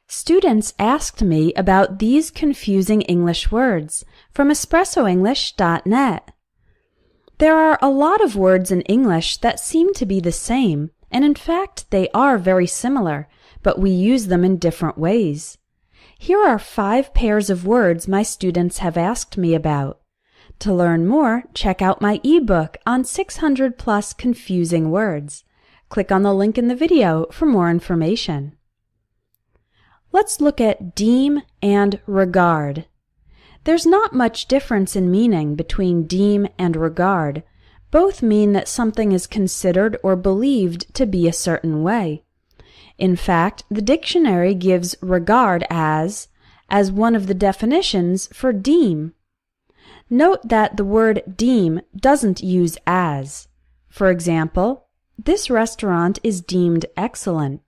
Students asked me about these confusing English words from espressoenglish.net. There are a lot of words in English that seem to be the same, and in fact they are very similar, but we use them in different ways. Here are 5 pairs of words my students have asked me about. To learn more, check out my ebook on 600 plus confusing words. Click on the link in the video for more information. Let's look at deem and regard. There's not much difference in meaning between deem and regard. Both mean that something is considered or believed to be a certain way. In fact, the dictionary gives regard as one of the definitions for deem. Note that the word deem doesn't use as. For example, this restaurant is deemed excellent.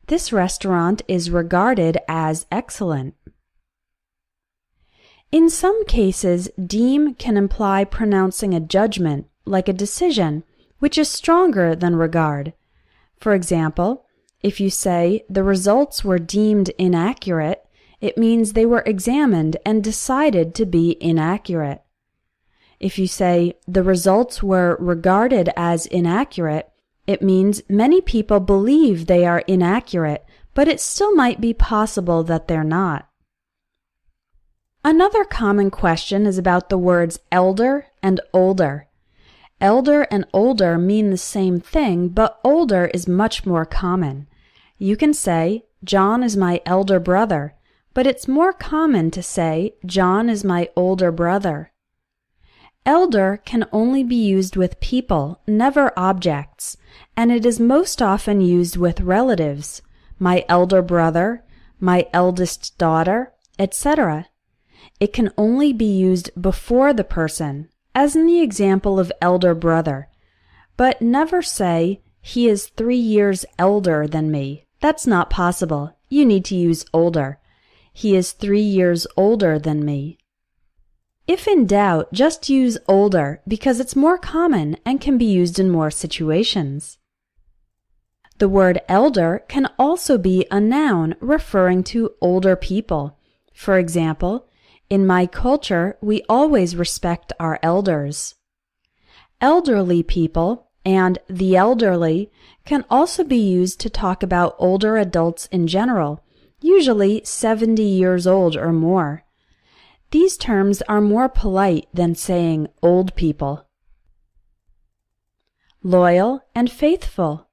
This restaurant is regarded as excellent. In some cases, deem can imply pronouncing a judgment, like a decision, which is stronger than regard. For example, if you say the results were deemed inaccurate, it means they were examined and decided to be inaccurate. If you say the results were regarded as inaccurate, it means many people believe they are inaccurate, but it still might be possible that they're not. Another common question is about the words elder and older. Elder and older mean the same thing, but older is much more common. You can say, John is my elder brother, but it's more common to say, John is my older brother. Elder can only be used with people, never objects, and it is most often used with relatives, my elder brother, my eldest daughter, etc. It can only be used before the person, as in the example of elder brother, but never say, he is 3 years elder than me. That's not possible. You need to use older. He is 3 years older than me. If in doubt, just use older because it's more common and can be used in more situations. The word elder can also be a noun referring to older people. For example, in my culture, we always respect our elders. Elderly people and the elderly can also be used to talk about older adults in general, usually 70 years old or more. These terms are more polite than saying old people. Loyal and faithful.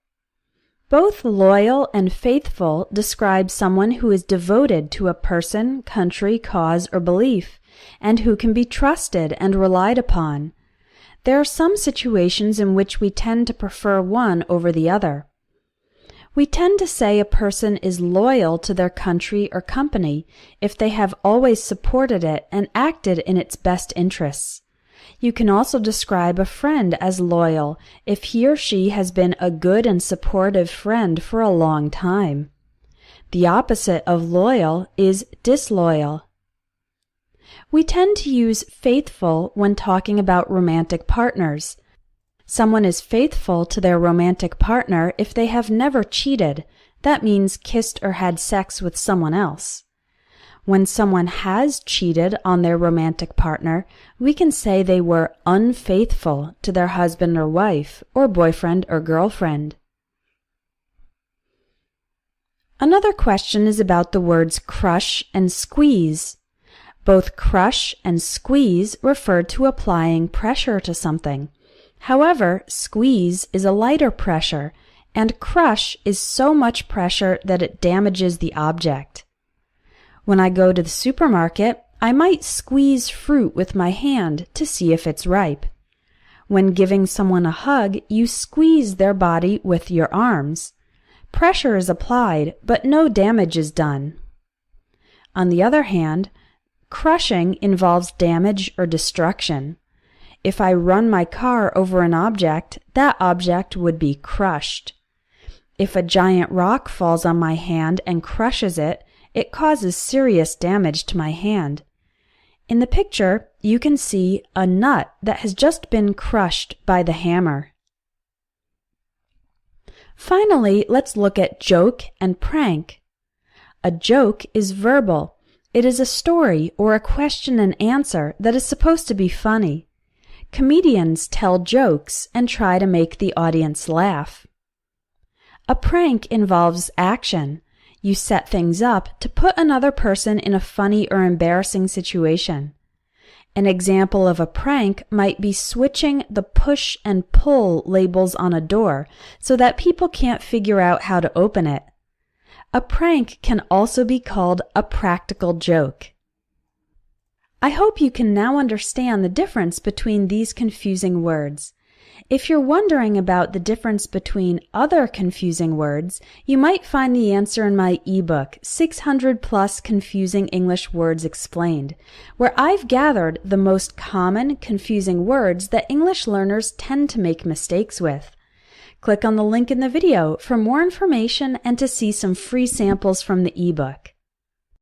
Both loyal and faithful describe someone who is devoted to a person, country, cause, or belief, and who can be trusted and relied upon. There are some situations in which we tend to prefer one over the other. We tend to say a person is loyal to their country or company if they have always supported it and acted in its best interests. You can also describe a friend as loyal if he or she has been a good and supportive friend for a long time. The opposite of loyal is disloyal. We tend to use faithful when talking about romantic partners. Someone is faithful to their romantic partner if they have never cheated. That means kissed or had sex with someone else. When someone has cheated on their romantic partner, we can say they were unfaithful to their husband or wife, or boyfriend or girlfriend. Another question is about the words crush and squeeze. Both crush and squeeze refer to applying pressure to something. However, squeeze is a lighter pressure, and crush is so much pressure that it damages the object. When I go to the supermarket, I might squeeze fruit with my hand to see if it's ripe. When giving someone a hug, you squeeze their body with your arms. Pressure is applied, but no damage is done. On the other hand, crushing involves damage or destruction. If I run my car over an object, that object would be crushed. If a giant rock falls on my hand and crushes it, it causes serious damage to my hand. In the picture, you can see a nut that has just been crushed by the hammer. Finally, let's look at joke and prank. A joke is verbal. It is a story or a question and answer that is supposed to be funny. Comedians tell jokes and try to make the audience laugh. A prank involves action. You set things up to put another person in a funny or embarrassing situation. An example of a prank might be switching the push and pull labels on a door so that people can't figure out how to open it. A prank can also be called a practical joke. I hope you can now understand the difference between these confusing words. If you're wondering about the difference between other confusing words, you might find the answer in my ebook, 600 Plus Confusing English Words Explained, where I've gathered the most common confusing words that English learners tend to make mistakes with. Click on the link in the video for more information and to see some free samples from the ebook.